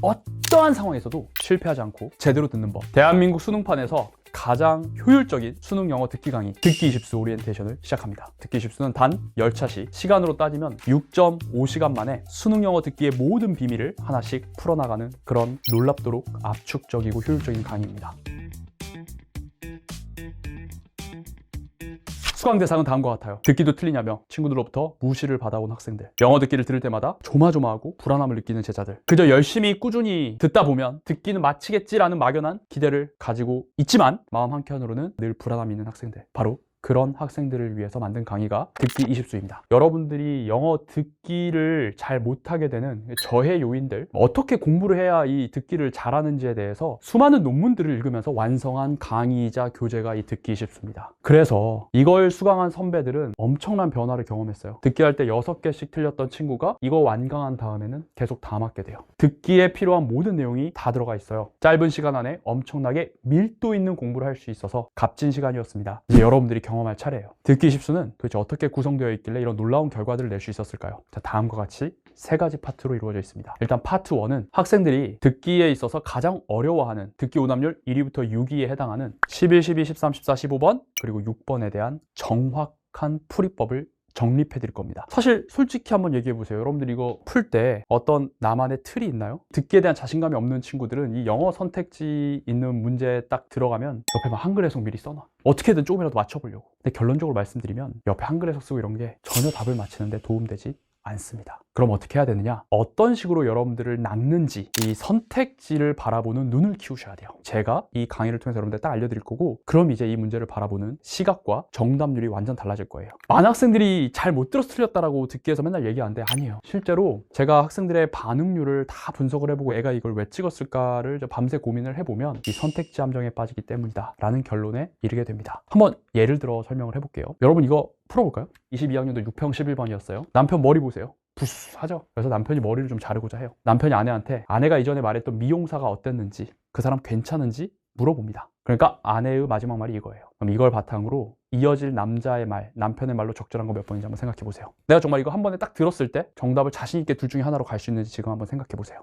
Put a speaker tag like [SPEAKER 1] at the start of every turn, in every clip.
[SPEAKER 1] 어떠한 상황에서도 실패하지 않고 제대로 듣는 법. 대한민국 수능판에서 가장 효율적인 수능 영어 듣기 강의 듣기 20수 오리엔테이션을 시작합니다. 듣기 20수는 단 10차 시 시간으로 따지면 6.5시간 만에 수능 영어 듣기의 모든 비밀을 하나씩 풀어나가는 그런 놀랍도록 압축적이고 효율적인 강의입니다. 수강 대상은 다음과 같아요. 듣기도 틀리냐며 친구들로부터 무시를 받아온 학생들, 영어 듣기를 들을 때마다 조마조마하고 불안함을 느끼는 제자들, 그저 열심히 꾸준히 듣다 보면 듣기는 마치겠지라는 막연한 기대를 가지고 있지만 마음 한켠으로는 늘 불안함이 있는 학생들, 바로 그런 학생들을 위해서 만든 강의가 듣기 20수입니다. 여러분들이 영어 듣기를 잘 못하게 되는 저해 요인들, 어떻게 공부를 해야 이 듣기를 잘하는지에 대해서 수많은 논문들을 읽으면서 완성한 강의이자 교재가 이 듣기 20수입니다. 그래서 이걸 수강한 선배들은 엄청난 변화를 경험했어요. 듣기 할 때 6개씩 틀렸던 친구가 이거 완강한 다음에는 계속 다 맞게 돼요. 듣기에 필요한 모든 내용이 다 들어가 있어요. 짧은 시간 안에 엄청나게 밀도 있는 공부를 할 수 있어서 값진 시간이었습니다. 이제 여러분들이 경험할 차례예요. 듣기 20수는 도대체 어떻게 구성되어 있길래 이런 놀라운 결과들을 낼 수 있었을까요? 자, 다음과 같이 3가지 파트로 이루어져 있습니다. 일단 파트 1은 학생들이 듣기에 있어서 가장 어려워하는 듣기 오답률 1위부터 6위에 해당하는 11, 12, 13, 14, 15번 그리고 6번에 대한 정확한 풀이법을 정립해 드릴 겁니다. 사실 솔직히 한번 얘기해 보세요. 여러분들 이거 풀 때 어떤 나만의 틀이 있나요? 듣기에 대한 자신감이 없는 친구들은 이 영어 선택지 있는 문제에 딱 들어가면 옆에 막 한글 해석 미리 써놔. 어떻게든 조금이라도 맞춰보려고. 근데 결론적으로 말씀드리면 옆에 한글 해석 쓰고 이런 게 전혀 답을 맞히는데 도움되지 않습니다. 그럼 어떻게 해야 되느냐? 어떤 식으로 여러분들을 낚는지 이 선택지를 바라보는 눈을 키우셔야 돼요. 제가 이 강의를 통해서 여러분들 딱 알려드릴 거고, 그럼 이제 이 문제를 바라보는 시각과 정답률이 완전 달라질 거예요. 많은 학생들이 잘 못 들어서 틀렸다라고 듣기에서 맨날 얘기하는데 아니에요. 실제로 제가 학생들의 반응률을 다 분석을 해보고 애가 이걸 왜 찍었을까를 밤새 고민을 해보면 이 선택지 함정에 빠지기 때문이다 라는 결론에 이르게 됩니다. 한번 예를 들어 설명을 해볼게요. 여러분 이거 풀어볼까요? 22학년도 6평 11번이었어요. 남편 머리 보세요. 부스하죠. 그래서 남편이 머리를 좀 자르고자 해요. 남편이 아내한테 아내가 이전에 말했던 미용사가 어땠는지, 그 사람 괜찮은지 물어봅니다. 그러니까 아내의 마지막 말이 이거예요. 그럼 이걸 바탕으로 이어질 남자의 말, 남편의 말로 적절한 거 몇 번인지 한번 생각해 보세요. 내가 정말 이거 한 번에 딱 들었을 때 정답을 자신 있게 둘 중에 하나로 갈 수 있는지 지금 한번 생각해 보세요.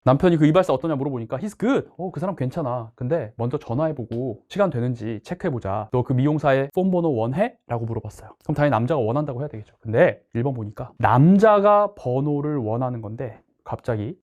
[SPEAKER 1] 남편이 그 이발사 어떠냐 물어보니까 He's good. 그 사람 괜찮아. 근데 먼저 전화해보고 시간 되는지 체크해보자. 너 그 미용사의 폰 번호 원해? 라고 물어봤어요. 그럼 당연히 남자가 원한다고 해야 되겠죠. 근데 1번 보니까 남자가 번호를 원하는 건데 갑자기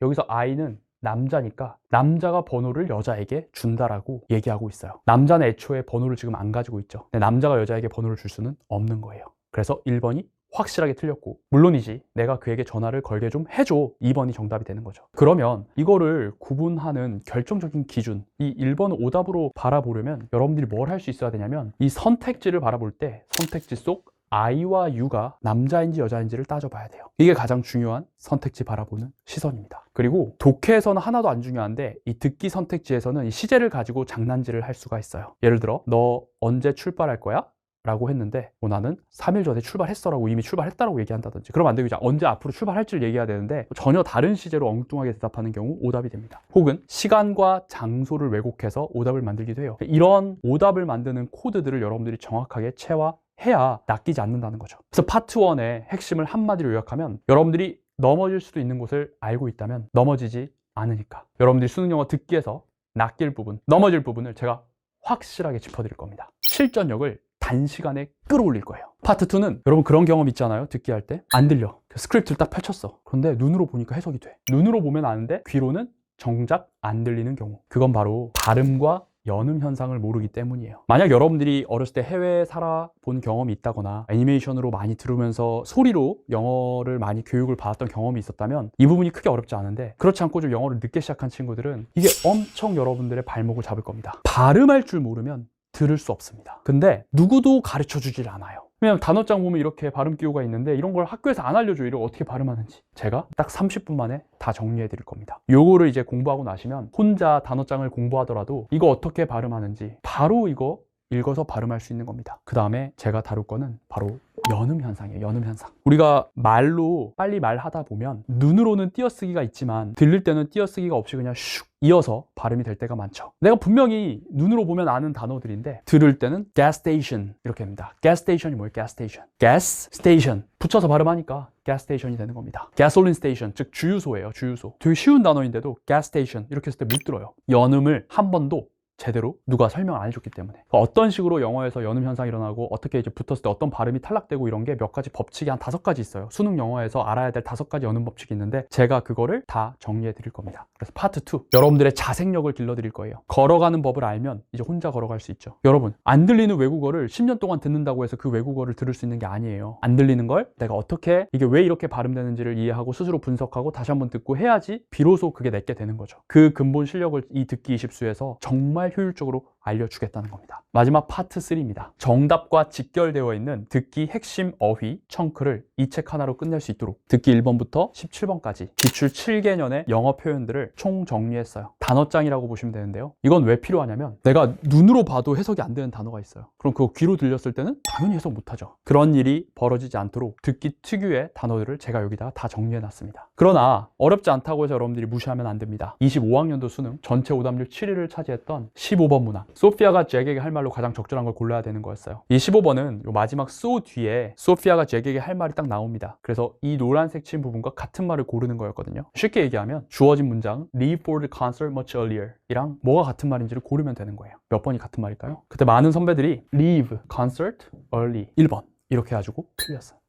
[SPEAKER 1] 여기서 I는 남자니까 남자가 번호를 여자에게 준다라고 얘기하고 있어요. 남자는 애초에 번호를 지금 안 가지고 있죠. 근데 남자가 여자에게 번호를 줄 수는 없는 거예요. 그래서 1번이 확실하게 틀렸고, 물론이지 내가 그에게 전화를 걸게 좀 해줘, 2번이 정답이 되는 거죠. 그러면 이거를 구분하는 결정적인 기준, 이 1번 오답으로 바라보려면 여러분들이 뭘 할 수 있어야 되냐면 이 선택지를 바라볼 때 선택지 속 I와 U가 남자인지 여자인지를 따져봐야 돼요. 이게 가장 중요한 선택지 바라보는 시선입니다. 그리고 독해에서는 하나도 안 중요한데 이 듣기 선택지에서는 이 시제를 가지고 장난질을 할 수가 있어요. 예를 들어 너 언제 출발할 거야? 라고 했는데 나는 3일 전에 출발했어 라고 이미 출발했다라고 얘기한다든지, 그러면 안 되고 언제 앞으로 출발할지를 얘기해야 되는데 전혀 다른 시제로 엉뚱하게 대답하는 경우 오답이 됩니다. 혹은 시간과 장소를 왜곡해서 오답을 만들기도 해요. 이런 오답을 만드는 코드들을 여러분들이 정확하게 체화해야 낚이지 않는다는 거죠. 그래서 파트 1의 핵심을 한마디로 요약하면 여러분들이 넘어질 수도 있는 곳을 알고 있다면 넘어지지 않으니까 여러분들이 수능 영어 듣기에서 낚일 부분, 넘어질 부분을 제가 확실하게 짚어드릴 겁니다. 실전력을 단시간에 끌어올릴 거예요. 파트 2는 여러분 그런 경험 있잖아요. 듣기 할 때 안 들려. 스크립트를 딱 펼쳤어. 그런데 눈으로 보니까 해석이 돼. 눈으로 보면 아는데 귀로는 정작 안 들리는 경우. 그건 바로 발음과 연음 현상을 모르기 때문이에요. 만약 여러분들이 어렸을 때 해외에 살아본 경험이 있다거나 애니메이션으로 많이 들으면서 소리로 영어를 많이 교육을 받았던 경험이 있었다면 이 부분이 크게 어렵지 않은데, 그렇지 않고 좀 영어를 늦게 시작한 친구들은 이게 엄청 여러분들의 발목을 잡을 겁니다. 발음할 줄 모르면 들을 수 없습니다. 근데 누구도 가르쳐 주질 않아요. 왜냐면 단어장 보면 이렇게 발음 기호가 있는데 이런 걸 학교에서 안 알려줘요. 이걸 어떻게 발음하는지. 제가 딱 30분 만에 다 정리해 드릴 겁니다. 요거를 이제 공부하고 나시면 혼자 단어장을 공부하더라도 이거 어떻게 발음하는지 바로 이거 읽어서 발음할 수 있는 겁니다. 그 다음에 제가 다룰 거는 바로 연음 현상이에요. 연음 현상. 우리가 말로 빨리 말하다 보면 눈으로는 띄어쓰기가 있지만 들릴 때는 띄어쓰기가 없이 그냥 슉 이어서 발음이 될 때가 많죠. 내가 분명히 눈으로 보면 아는 단어들인데 들을 때는 gas station 이렇게 합니다. gas station이 뭐예요? gas station. gas station 붙여서 발음하니까 gas station이 되는 겁니다. gasoline station 즉 주유소예요. 주유소. 되게 쉬운 단어인데도 gas station 이렇게 했을 때 못 들어요. 연음을 한 번도 제대로 누가 설명 안 해줬기 때문에. 어떤 식으로 영어에서 연음 현상이 일어나고 어떻게 이제 붙었을 때 어떤 발음이 탈락되고 이런 게 몇 가지 법칙이 한 5가지 있어요. 수능 영어에서 알아야 될 5가지 연음 법칙이 있는데 제가 그거를 다 정리해 드릴 겁니다. 그래서 파트 2 여러분들의 자생력을 길러 드릴 거예요. 걸어가는 법을 알면 이제 혼자 걸어갈 수 있죠. 여러분 안 들리는 외국어를 10년 동안 듣는다고 해서 그 외국어를 들을 수 있는 게 아니에요. 안 들리는 걸 내가 어떻게 이게 왜 이렇게 발음되는지를 이해하고 스스로 분석하고 다시 한번 듣고 해야지 비로소 그게 내게 되는 거죠. 그 근본 실력을 이 듣기 20수에서 정말 효율적으로 알려주겠다는 겁니다. 마지막 파트 3입니다. 정답과 직결되어 있는 듣기 핵심 어휘 청크를 이 책 하나로 끝낼 수 있도록 듣기 1번부터 17번까지 기출 7개년의 영어 표현들을 총 정리했어요. 단어장이라고 보시면 되는데요. 이건 왜 필요하냐면 내가 눈으로 봐도 해석이 안 되는 단어가 있어요. 그럼 그거 귀로 들렸을 때는 당연히 해석 못하죠. 그런 일이 벌어지지 않도록 듣기 특유의 단어들을 제가 여기다가 다 정리해놨습니다. 그러나 어렵지 않다고 해서 여러분들이 무시하면 안 됩니다. 25학년도 수능 전체 오답률 7위를 차지했던 15번 문항 소피아가 잭에게 할 말로 가장 적절한 걸 골라야 되는 거였어요. 이 15번은 요 마지막 so 뒤에 소피아가 잭에게 할 말이 딱 나옵니다. 그래서 이 노란색 친 부분과 같은 말을 고르는 거였거든요. 쉽게 얘기하면 주어진 문장 leave for the concert much earlier 이랑 뭐가 같은 말인지를 고르면 되는 거예요. 몇 번이 같은 말일까요? 그때 많은 선배들이 leave concert early 1번 이렇게 해가지고 틀렸어요.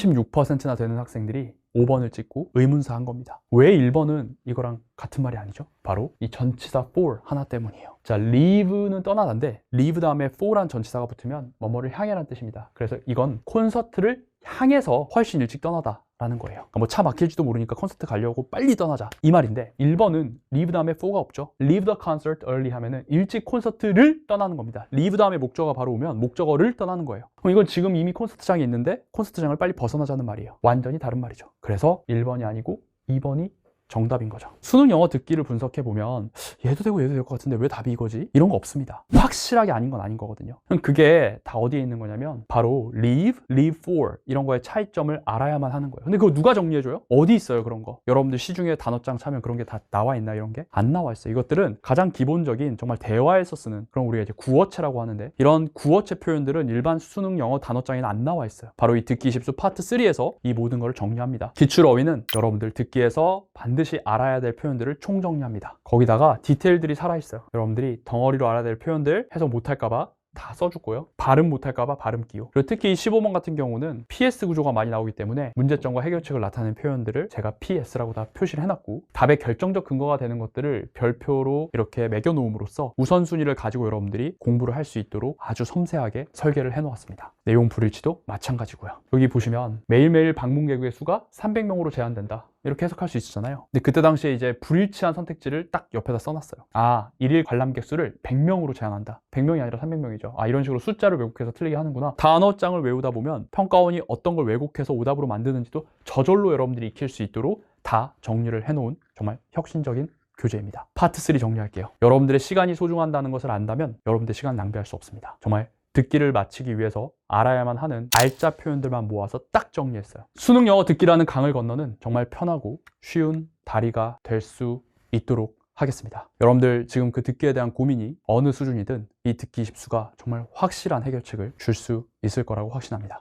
[SPEAKER 1] 36%나 되는 학생들이 5번을 찍고 의문사 한 겁니다. 왜 1번은 이거랑 같은 말이 아니죠? 바로 이 전치사 for 하나 때문이에요. 자, leave는 떠나는데 leave 다음에 for란 전치사가 붙으면 뭐뭐를 향해라는 뜻입니다. 그래서 이건 콘서트를 향해서 훨씬 일찍 떠나다 라는 거예요. 뭐 차 막힐지도 모르니까 콘서트 가려고 빨리 떠나자 이 말인데 1번은 leave 다음에 for가 없죠. leave the concert early 하면은 일찍 콘서트를 떠나는 겁니다. leave 다음에 목적어가 바로 오면 목적어를 떠나는 거예요. 그럼 이건 지금 이미 콘서트장에 있는데 콘서트장을 빨리 벗어나자는 말이에요. 완전히 다른 말이죠. 그래서 1번이 아니고 2번이 정답인 거죠. 수능 영어 듣기를 분석해보면 얘도 되고 얘도 될 것 같은데 왜 답이 이거지? 이런 거 없습니다. 확실하게 아닌 건 아닌 거거든요. 그럼 그게 다 어디에 있는 거냐면 바로 leave, leave for 이런 거의 차이점을 알아야만 하는 거예요. 근데 그거 누가 정리해줘요? 어디 있어요 그런 거? 여러분들 시중에 단어장 차면 그런 게 다 나와 있나 이런 게? 안 나와 있어요. 이것들은 가장 기본적인 정말 대화에서 쓰는 그런 우리가 이제 구어체라고 하는데 이런 구어체 표현들은 일반 수능 영어 단어장에는 안 나와 있어요. 바로 이 듣기 20수 파트 3에서 이 모든 걸 정리합니다. 기출 어휘는 여러분들 듣기에서 반드시 알아야 될 표현들을 총정리합니다. 거기다가 디테일들이 살아있어요. 여러분들이 덩어리로 알아야 될 표현들 해석 못할까봐 다 써주고요. 발음 못할까봐 발음 끼요. 그리고 특히 15번 같은 경우는 PS 구조가 많이 나오기 때문에 문제점과 해결책을 나타내는 표현들을 제가 PS라고 다 표시를 해놨고 답의 결정적 근거가 되는 것들을 별표로 이렇게 매겨놓음으로써 우선순위를 가지고 여러분들이 공부를 할 수 있도록 아주 섬세하게 설계를 해놓았습니다. 내용 불일치도 마찬가지고요. 여기 보시면 매일매일 방문 개구의 수가 300명으로 제한된다. 이렇게 해석할 수 있었잖아요. 근데 그때 당시에 이제 불일치한 선택지를 딱 옆에다 써놨어요. 아, 일일 관람객 수를 100명으로 제한한다. 100명이 아니라 300명이죠. 아, 이런 식으로 숫자를 왜곡해서 틀리게 하는구나. 단어장을 외우다 보면 평가원이 어떤 걸 왜곡해서 오답으로 만드는지도 저절로 여러분들이 익힐 수 있도록 다 정리를 해놓은 정말 혁신적인 교재입니다. 파트 3 정리할게요. 여러분들의 시간이 소중하다는 것을 안다면 여러분들의 시간 낭비할 수 없습니다. 정말 듣기를 마치기 위해서 알아야만 하는 알짜 표현들만 모아서 딱 정리했어요. 수능 영어 듣기라는 강을 건너는 정말 편하고 쉬운 다리가 될 수 있도록 하겠습니다. 여러분들 지금 그 듣기에 대한 고민이 어느 수준이든 이 듣기 20수가 정말 확실한 해결책을 줄 수 있을 거라고 확신합니다.